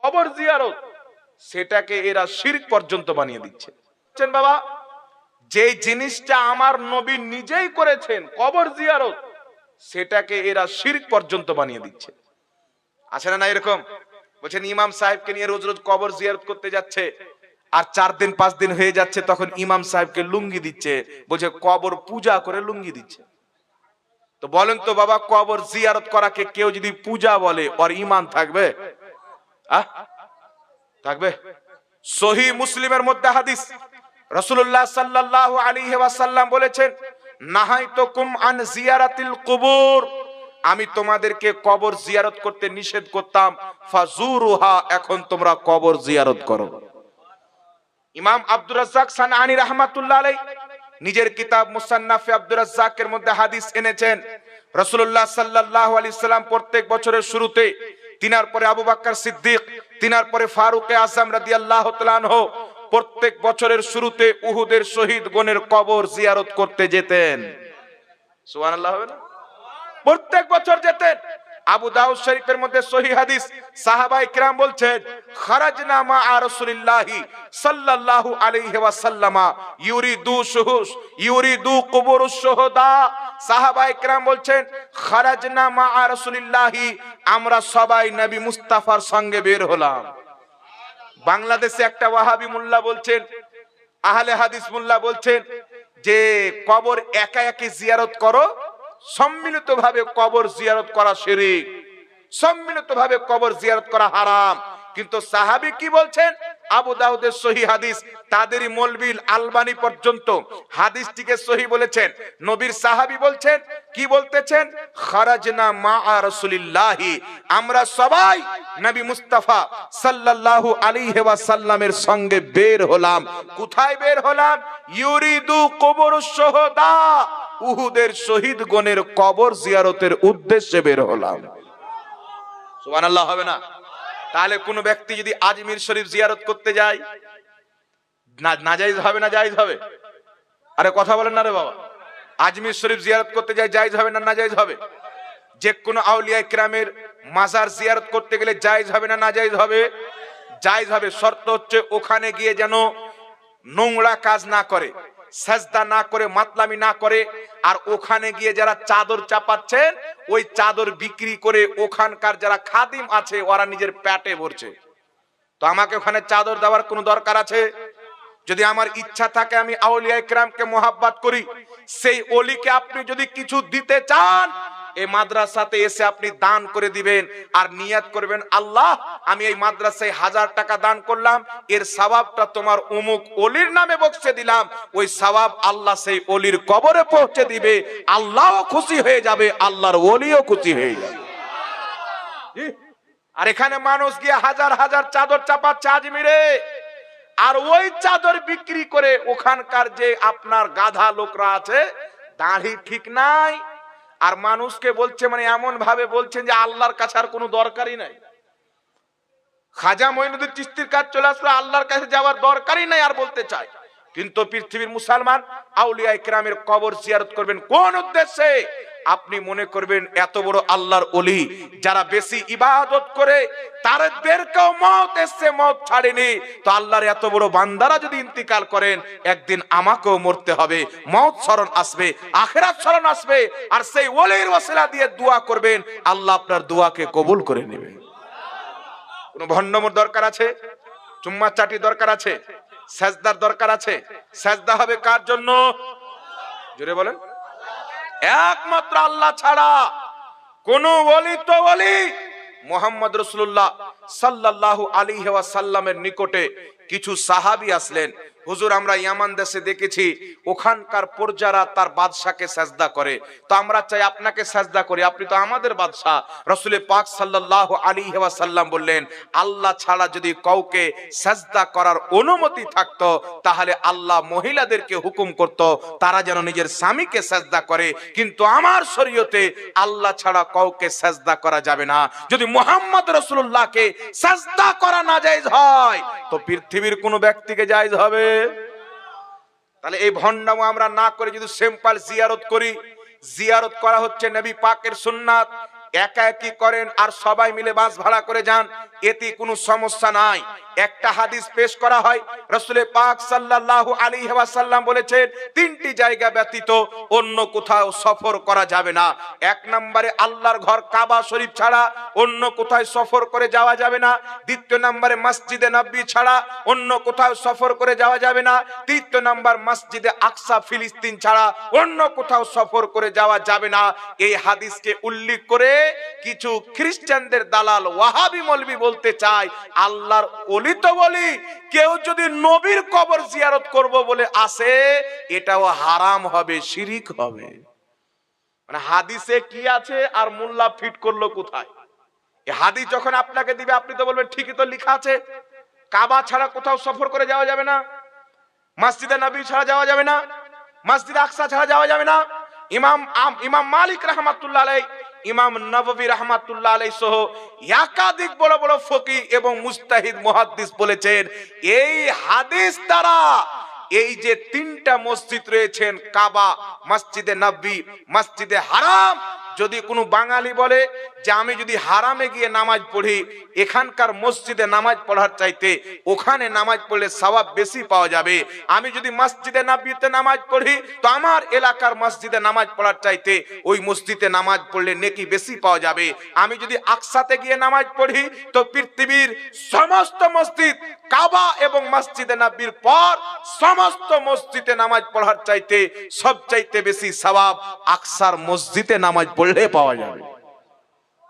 কবর জিয়ারত সেটাকে এরা শিরক পর্যন্ত বানিয়ে দিচ্ছে। বাবা, যে জিনিসটা আমার নবী নিজেই করেছেন কবর জিয়ারত, সেটাকে এরা শিরক পর্যন্ত বানিয়ে দিচ্ছে। আছে না এরকম? বলছেন ইমাম সাহেবকে নিয়ে রোজ রোজ কবর জিয়ারত করতে যাচ্ছে, আর 4 দিন 5 দিন হয়ে যাচ্ছে তখন ইমাম সাহেবকে লুঙ্গি দিচ্ছে, বলছে কবর পূজা করে লুঙ্গি দিচ্ছে। তো বলেন তো বাবা, কবর জিয়ারত করাকে কেউ যদি পূজা বলে ওর ঈমান থাকবে? থাকবে? সহিহ মুসলিমের মধ্যে হাদিস, রাসূলুল্লাহ সাল্লাল্লাহু আলাইহি ওয়াসাল্লাম বলেছেন, নাহাইতুকুম আন জিয়ারাতিল কুবুর, আমি তোমাদেরকে কবর জিয়ারত করতে নিষেধ করতাম, ফাজুরুহা, এখন তোমরা কবর জিয়ারত করো। ইমাম আব্দুর রাজ্জাক সানআনী রাহমাতুল্লাহ আলাইহি নিজের কিতাব মুসান্নাফে আব্দুর রাজ্জাকের মধ্যে হাদিস এনেছেন, রাসূলুল্লাহ সাল্লাল্লাহু আলাইহি সাল্লাম প্রত্যেক বছরের শুরুতে, তিনার পরে আবু বকর সিদ্দিক, তিনার পরে ফারুক আযম রাদিয়াল্লাহু তাআলা আনহু, প্রত্যেক বছরের শুরুতে উহুদের শহীদ গণের কবর জিয়ারত করতে যেতেন। সুবহানাল্লাহ হবে না? প্রত্যেক বছর যেতেন। আবু দাউদ শরীফের মধ্যে সহিহ হাদিস, সাহাবায়ে কিরাম বলছেন, খারাজনা মা রাসূলিল্লাহি সাল্লাল্লাহু আলাইহি ওয়াসাল্লাম ইউরিদু কুবুরুশ শুহাদা। সাহাবায়ে কিরাম বলছেন, খারাজনা মা রাসূলিল্লাহি, আমরা সবাই নবী মুস্তাফার সঙ্গে বের হলাম। বাংলাদেশে একটা ওয়াহাবি মোল্লা বলছেন, আহলে হাদিস মোল্লা বলছেন যে কবর একা একা জিয়ারত করো, সম্মিলিতভাবে কবর জিয়ারত করা শিরক, সম্মিলিতভাবে কবর জিয়ারত করা হারাম। কিন্তু সাহাবী কি বলছেন? আবু দাউদের সহিহ হাদিস, তাদেরই মৌলভী আলবানী পর্যন্ত হাদিসটিকে সহিহ বলেছেন। নবীর সাহাবী বলছেন, কি বলতেছেন? খারাজনা মা রাসূলিল্লাহি, আমরা সবাই নবী মুস্তাফা সাল্লাল্লাহু আলাইহি ওয়াসাল্লামের সঙ্গে বের হলাম। কোথায় বের হলাম? ইউরিদু কুবুরুশ শুহাদা, উহুদের শহীদ গণের কবর জিয়ারতের উদ্দেশ্যে বের হলাম। সুবহানাল্লাহ হবে না? তাহলে কোন ব্যক্তি যদি আজমির শরীফ জিয়ারত করতে যায়, নাজায়েজ হবে না জায়েজ হবে? আরে কথা বলেন না রে বাবা। আজমির শরীফ জিয়ারত করতে যায় জায়েজ হবে না নাজায়েজ হবে? যে কোনো আউলিয়া কিরামের মাজার জিয়ারত করতে গেলে জায়েজ হবে না নাজায়েজ হবে? জায়েজ হবে। শর্ত হচ্ছে ওখানে গিয়ে যেন নোংরা কাজ না করে, সাজদা না করে, মাতলামি না করে। আর ওখানে গিয়ে যারা চাদর চাপাচ্ছেন, ওই চাদর বিক্রি করে ওখানকার যারা খাদিম আছে ওরা নিজের পেটে ভরছে। তো আমাকে ওখানে চাদর দেওয়ার কোনো দরকার আছে? যদি আমার ইচ্ছা থাকে আমি আউলিয়া কিরামকে মোহাব্বত করি, সেই ওলিকে আপনি যদি কিছু দিতে চান, এই মাদ্রাসাতে এসে আপনি দান করে দিবেন আর নিয়ত করবেন, আল্লাহ আমি এই মাদ্রাসায় 1000 টাকা দান করলাম, এর সওয়াবটা তোমার অমুক ওলির নামে বকশে দিলাম। ওই সওয়াব আল্লাহ সেই ওলির কবরে পৌঁছে দিবে, আল্লাহও খুশি হয়ে যাবে, আল্লাহর ওলিও খুশি হয়ে যাবে। আর এখানে মানুষ গিয়ে হাজার হাজার চাদর চাপাচ্ছে আজমিরে, আর ওই চাদর বিক্রি করে ওখানকার যে আপনার গাধা লোকরা আছে, দাড়ি ঠিক নাই, আর মানুষকে বলছে, মানে এমন ভাবে বলছেন যে আল্লাহর কাছে আর কোনো দরকারই নাই। খাজা মঈনুদ্দিন চিশতির কাছে চলে আসলে আল্লাহর কাছে যাওয়ার দরকারই নাই আর বলতে চায়। কিন্তু পৃথিবীর মুসলমান আউলিয়া কিরামের কবর জিয়ারত করবেন কোন উদ্দেশ্যে? আপনি মনে করবেন এত বড় আল্লাহর ওলি, যারা বেশি ইবাদত করে তাদেরকেও মওত এসে মওত ছাড়েনি, তো আল্লাহর এত বড় বান্দারা যদি ইন্তিকাল করেন, একদিন আমাকেও মরতে হবে, মওত স্মরণ আসবে, আখিরাত স্মরণ আসবে, আর সেই ওলির ওসিলা দিয়ে দোয়া করবেন, আল্লাহ আপনার দোয়াকে কবুল করে নেবে। কোন ভণ্ডমর দরকার আছে? চুম্মা চাটি দরকার আছে? সাজদার দরকার আছে? সাজদা হবে কার জন্য? জোরে বলেন। একমাত্র আল্লাহ ছাড়া। কোন ওলি তো ওলি মুহাম্মদ রাসূলুল্লাহ সাল্লাল্লাহু আলাইহি ওয়াসাল্লামের নিকটে কিছু সাহাবী আসলেন। হুজুর, আমরা ইয়ামান দেশে দেখেছি ওখানকার প্রজারা তার বাদশাকে সাজদা করে, তো আমরা চাই আপনাকে সাজদা করি, আপনি তো আমাদের বাদশা। রাসূল পাক সাল্লাল্লাহু আলাইহি ওয়াসাল্লাম বললেন, আল্লাহ ছাড়া যদি কাউকে সাজদা করার অনুমতি থাকতো, তাহলে আল্লাহ মহিলাদেরকে হুকুম করত তারা যেন নিজের স্বামীকে সাজদা করে, কিন্তু আমার শরীয়তে আল্লাহ ছাড়া কাউকে সাজদা করা যাবে না। যদি মুহাম্মদ রাসূলুল্লাহকে সাজদা করা না জায়েজ হয়, তো পৃথিবীর কোন ব্যক্তিকে জায়েজ হবে? তাহলে এই ভণ্ডামো আমরা না করে যদি সিম্পল জিয়ারত করি, জিয়ারত করা হচ্ছে নবী পাকের সুন্নাত, একা একই করেন আর সবাই মিলে বাস ভাড়া করে যান, এতে কোনো সমস্যা নাই। একটা হাদিস পেশ করা হয়, রাসূল পাক সাল্লাল্লাহু আলাইহি ওয়াসাল্লাম বলেছেন তিনটি জায়গা ব্যতীত অন্য কোথাও সফর করা যাবে না। এক নম্বরে আল্লাহর ঘর কাবা শরীফ ছাড়া অন্য কোথাও সফর করে যাওয়া যাবে না। দ্বিতীয় নম্বরে মসজিদে নববী ছাড়া অন্য কোথাও সফর করে যাওয়া যাবে না। তৃতীয় নম্বর মসজিদে আকসা ফিলিস্তিন ছাড়া অন্য কোথাও সফর করে যাওয়া যাবে না। এই হাদিসকে উল্লেখ করে কিছু খ্রিস্টানদের দালাল ওয়াহাবি মৌলবি বলতে চায়, আল্লাহর ওলি তো বলি, কেউ যদি নবীর কবর জিয়ারত করব বলে আসে, এটাও হারাম হবে, শিরিক হবে। মানে হাদিসে কি আছে আর মোল্লা ফিট করলো কোথায়? এই হাদিস যখন আপনাকে দিবে আপনি তো বলবেন ঠিকই তো লেখা আছে, কাবা ছাড়া কোথাও সফর করে যাওয়া যাবে না, মসজিদে নবী ছাড়া যাওয়া যাবে না, মসজিদ আকসা ছাড়া যাওয়া যাবে না। ইমাম মালিক রাহমাতুল্লাহ আলাইহি, ইমাম নববী রাহমাতুল্লাহ আলাইহি সহ একাধিক বড় বড় ফকিহ এবং মুজতাহিদ মুহাদ্দিস বলেছেন, এই হাদিস দ্বারা এই যে তিনটা মসজিদ রয়েছেন, কাবা, মসজিদে নববী, মসজিদে হারাম, যদি কোনো বাঙালি বলে যে আমি যদি হারামে গিয়ে নামাজ পড়ি, এখানকার মসজিদে নামাজ পড়ার চাইতে ওখানে নামাজ পড়লে সওয়াব বেশি পাওয়া যাবে, আমি যদি মসজিদে নববীতে নামাজ পড়ি তো আমার এলাকার মসজিদে নামাজ পড়ার চাইতে ওই মসজিদে নামাজ পড়লে নেকি বেশি পাওয়া যাবে, আমি যদি আকসাতে গিয়ে নামাজ পড়ি তো পৃথিবীর সমস্ত মসজিদ কাবা এবং মসজিদে নববীর পর সমস্ত মসজিদে নামাজ পড়ার চাইতে সবচাইতে বেশি সওয়াব আকসার মসজিদে নামাজ পড়লে পাওয়া যাবে।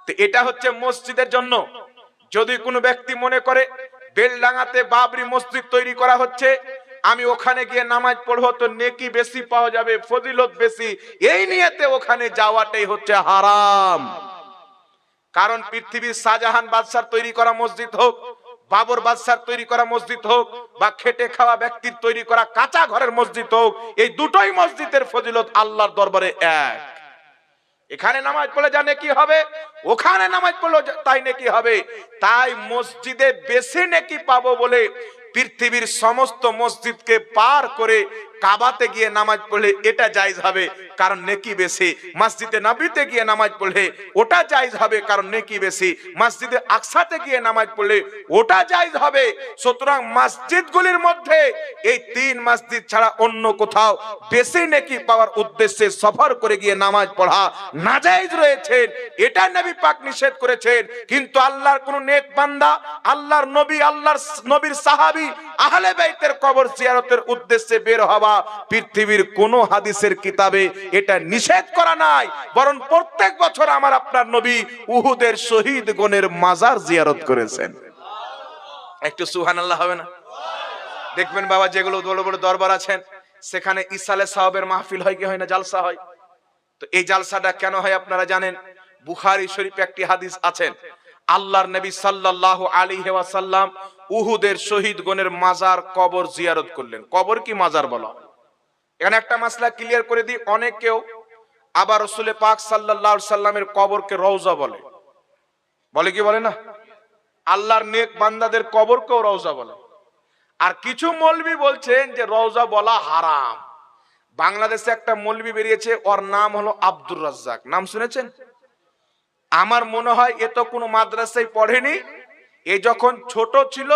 তো এটা হচ্ছে মসজিদের জন্য। যদি কোনো ব্যক্তি মনে করে বেলডাঙ্গাতে বাবরি মসজিদ তৈরি করা হচ্ছে, আমি ওখানে গিয়ে নামাজ পড়বো তো নেকি বেশি পাওয়া যাবে, ফজিলত বেশি, এই নিয়েতে ওখানে যাওয়াটাই হচ্ছে হারাম। কারণ পৃথিবীর শাহজাহান বাদশার তৈরি করা মসজিদ হোক, বাবর বাদশার তৈরি করা মসজিদ হোক, বা খেটে খাওয়া ব্যক্তির তৈরি করা কাঁচা ঘরের মসজিদ হোক, এই দুটোই মসজিদের ফজিলত আল্লাহর দরবারে এক। এখানে নামাজ পড়লে যা নেকি হবে, ওখানে নামাজ পড়লে তাই নেকি হবে। তাই মসজিদে বেশি নেকি পাবো বলে পৃথিবীর সমস্ত মসজিদকে পার করে কাবাতে গিয়ে নামাজ পড়লে এটা জায়েজ হবে, কারণ নেকি বেশি। মসজিদে নববীতে গিয়ে নামাজ পড়লে ওটা জায়েজ হবে, কারণ নেকি বেশি। মসজিদে আকসাতে গিয়ে নামাজ পড়লে ওটা জায়েজ হবে। সুতরাং মসজিদগুলির মধ্যে এই তিন মসজিদ ছাড়া অন্য কোথাও বেশি নেকি পাওয়ার উদ্দেশ্যে সফর করে গিয়ে নামাজ পড়া নাজায়েজ রয়েছে, এটা নবী পাক নিষেধ করেছেন। কিন্তু আল্লাহর কোন নেক বান্দা, আল্লাহর নবী, আল্লাহর নবীর সাহাবী, আহলে বাইতের কবর জিয়ারতের উদ্দেশ্যে বের হওয়া পৃথিবীর কোন হাদিসের কিতাবে এটা নিষেধ করা নাই। বরং প্রত্যেক বছর আমার আপনার নবী উহুদের শহীদগণের মাজার জিয়ারত করেছেন। একটু সুবহানাল্লাহ হবে না? দেখবেন বাবা, যেগুলো বড় বড় দরবার আছেন সেখানে ইসালে সাহাবের মাহফিল হয় কি হয় না, জালসা হয়। তো এই জালসাটা কেন হয় আপনারা জানেন? বুখারী শরীফে একটি হাদিস আছেন, আল্লাহর নবী সাল্লাল্লাহু আলাইহি ওয়াসাল্লাম উহুদের শহীদগণের মাজার কবর জিয়ারত করলেন। কবর কি মাজার বলা? এখানে একটা মাসলা ক্লিয়ার করে দিই, অনেকেও আবার রাসূল পাক সাল্লাল্লাহু আলাইহি সাল্লামের কবরকে রওজা বলে। বলে কি বলে না? আল্লাহর নেক বান্দাদের কবরকেও রওজা বলে। আর কিছু মৌলবি বলছেন যে রওজা বলা হারাম। বাংলাদেশে একটা মৌলবি বেরিয়েছে, ওর নাম হলো আব্দুর রাজ্জাক, নাম শুনেছেন? আমার মনে হয় এ তো কোনো মাদ্রাসায় পড়েনি। এ যখন ছোট ছিল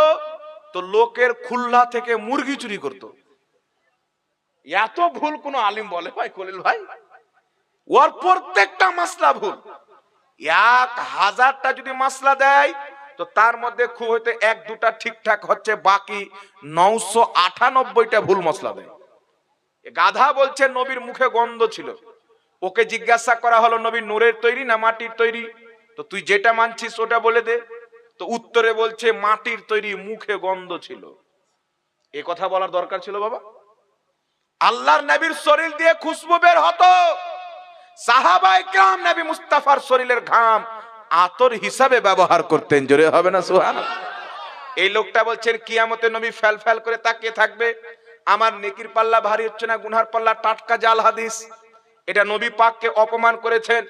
তো লোকের খুল্লা থেকে মুরগি চুরি করত। এত ভুল কোন আলিম বলে ভাই? খলিল ভাই, ওর প্রত্যেকটা মাসলা ভুল। 1000টা যদি মাসলা দেয় তো তার মধ্যে খুব হয়তো 1-2টা ঠিকঠাক হচ্ছে, বাকি 998টা ভুল মসলা দেয়। গাধা বলছে নবীর মুখে গন্ধ ছিল। ওকে জিজ্ঞাসা করা হলো নবী নূরের তৈরি না মাটির তৈরি, তো তুই যেটা মানছিস ওটা বলে দে। তো উত্তরে বলছে মাটির তৈরি, মুখে গন্ধ ছিল। এ কথা বলার দরকার ছিল বাবা? আল্লাহর নবীর শরীর দিয়ে খুশবু বের হতো, সাহাবায়ে কেরাম নবী মুস্তাফার শরীরের ঘাম আতর হিসাবে ব্যবহার করতেন। জোরে হবে না সুবহানাল্লাহ? এই লোকটা বলছেন কিয়ামতে নবী ফ্যাল ফ্যাল করে তাকিয়ে থাকবে। আমার নেকির পাল্লা ভারী হচ্ছে না, গুনহার পাল্লা টাটকা, জাল হাদিস। এটা নবী পাককে অপমান করেছেন।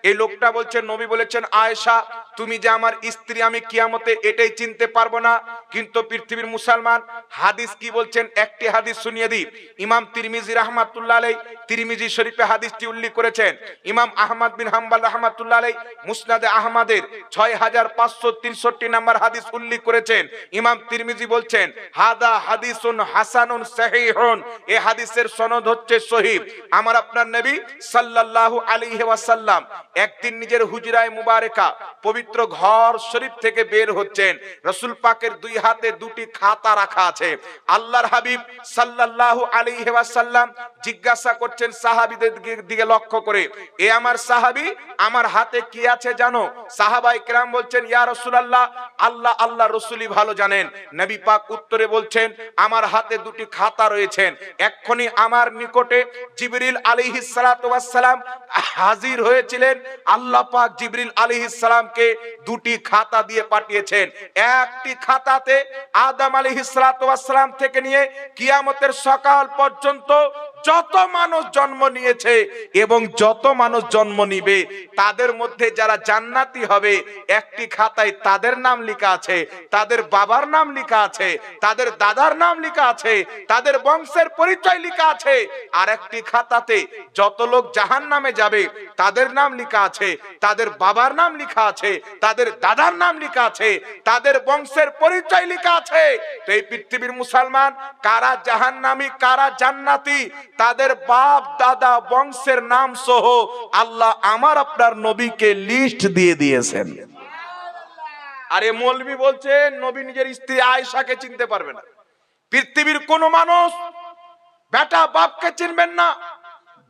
এই লোকটা বলছেন, নবী বলেছেন, আয়েশা তুমি যে আমার স্ত্রী, আমি কিয়ামতে এটাই চিনতে পারবো না। কিন্তু পৃথিবীর মুসলমান হাদিস কি বলছেন, একটি হাদিস শুনিয়ে দিই। ইমাম তিরমিজি রাহমাতুল্লাহ আলাইহি তিরমিজি শরীফে হাদিসটি উল্লেখ করেছেন। ইমাম আহমদ বিন হাম্বল রাহমাতুল্লাহ আলাইহি মুসনাদে আহমদের 6563 নম্বর হাদিস উল্লেখ করেছেন। ইমাম তিরমিজি বলছেন, হাদা হাদিসুন হাসানুন সহিহুন, এই হাদিসের সনদ হচ্ছে সহিহ। আমার আপনার নবী সাল্লাল্লাহু আলাইহি ওয়াসাল্লাম একদিন নিজের হুজরায়ে মুবারকা পবিত্র ঘর শরীফ থেকে বের হচ্ছেন। রাসূল পাকের দুই হাতে দুটি খাতা রাখা আছে। আল্লাহর হাবিব সাল্লাল্লাহু আলাইহি ওয়াসাল্লাম জিজ্ঞাসা করছেন সাহাবীদের দিকে লক্ষ্য করে, এ আমার সাহাবী, আমার হাতে কি আছে জানো? সাহাবায়ে কেরাম বলছেন, ইয়া রাসূলুল্লাহ, আল্লাহ আল্লাহ রাসূলই ভালো জানেন। নবী পাক উত্তরে বলছেন, আমার হাতে দুটি খাতা রয়েছেন। এক্ষুনি আমার নিকটে জিবরিল আলাইহিস সালাতু ওয়াস সালাম হাজির হয়েছিলেন। আল্লাহ পাক জিবরিল আলাইহিস সালামকে দুটি খাতা দিয়ে পাঠিয়েছেন। একটি খাতাতে আদম আলাইহিস সালাতু ওয়াস সালাম থেকে নিয়ে কিয়ামতের সকাল পর্যন্ত যত মানুষ জন্ম নিয়েছে এবং যত মানুষ জন্ম নিবে তাদের মধ্যে যারা জান্নাতি হবে, একটি খাতায় তাদের নাম লেখা আছে, তাদের বাবার নাম লেখা আছে, তাদের দাদার নাম লেখা আছে, তাদের বংশের পরিচয় লেখা আছে। আর একটি খাতাতে যত লোক জাহান্নামে যাবে তাদের নাম লেখা আছে, তাদের বাবার নাম লেখা আছে, তাদের দাদার নাম লেখা আছে, তাদের বংশের পরিচয় লেখা আছে। তো এই পৃথিবীর মুসলমান কারা জাহান্নামী কারা জান্নাতি, তাদের বাপ দাদা বংশের নাম সহ আল্লাহ আমার আপনার নবীকে লিস্ট দিয়ে দিয়েছেন। আরে মৌলবি বলছেন নবী নিজের স্ত্রী আয়েশাকে চিনতে পারবে না। পৃথিবীর কোন মানুষ বেটা বাপকে চিনবেন না,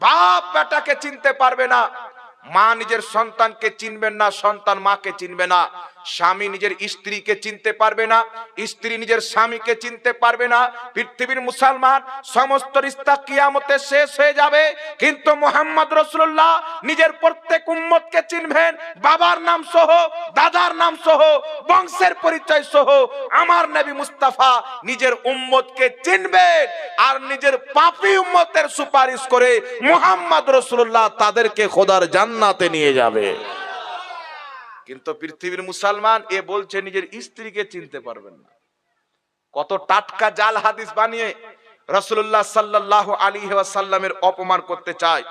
বাপ বেটাকে চিনতে পারবে না, মা নিজের সন্তানকে চিনবেন না, সন্তান মাকে চিনবে না, স্বামী নিজের স্ত্রীকে চিনতে পারবে না, স্ত্রী নিজের স্বামীকে চিনতে পারবে না। পৃথিবীর মুসলমান সমস্ত রিশতা কিয়ামতে শেষ হয়ে যাবে, কিন্তু মুহাম্মদ রাসূলুল্লাহ নিজের প্রত্যেক উম্মতকে চিনবেন, বাবার নাম সহ, দাদার নাম সহ, বংশের পরিচয় সহ। আমার নবী মুস্তাফা নিজের উম্মতকে চিনবেন আর নিজের পাপী উম্মতের সুপারিশ করে মুহাম্মদ রাসূলুল্লাহ তাদেরকে খোদার জান্নাতে নিয়ে যাবে। কিন্তু পৃথিবীর মুসলমান এ বলছে নিজের স্ত্রীকে চিনতে পারবেন না। কত টাটকা জাল হাদিস বানিয়ে রাসূলুল্লাহ সাল্লাল্লাহু আলাইহি ওয়াসাল্লামের অপমান করতে চায়।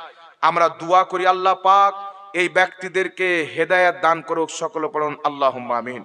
আমরা দোয়া করি আল্লাহ পাক এই ব্যক্তিদেরকে হেদায়েত দান করুক। সকলে পড়ুন আল্লাহুম্মা আমিন।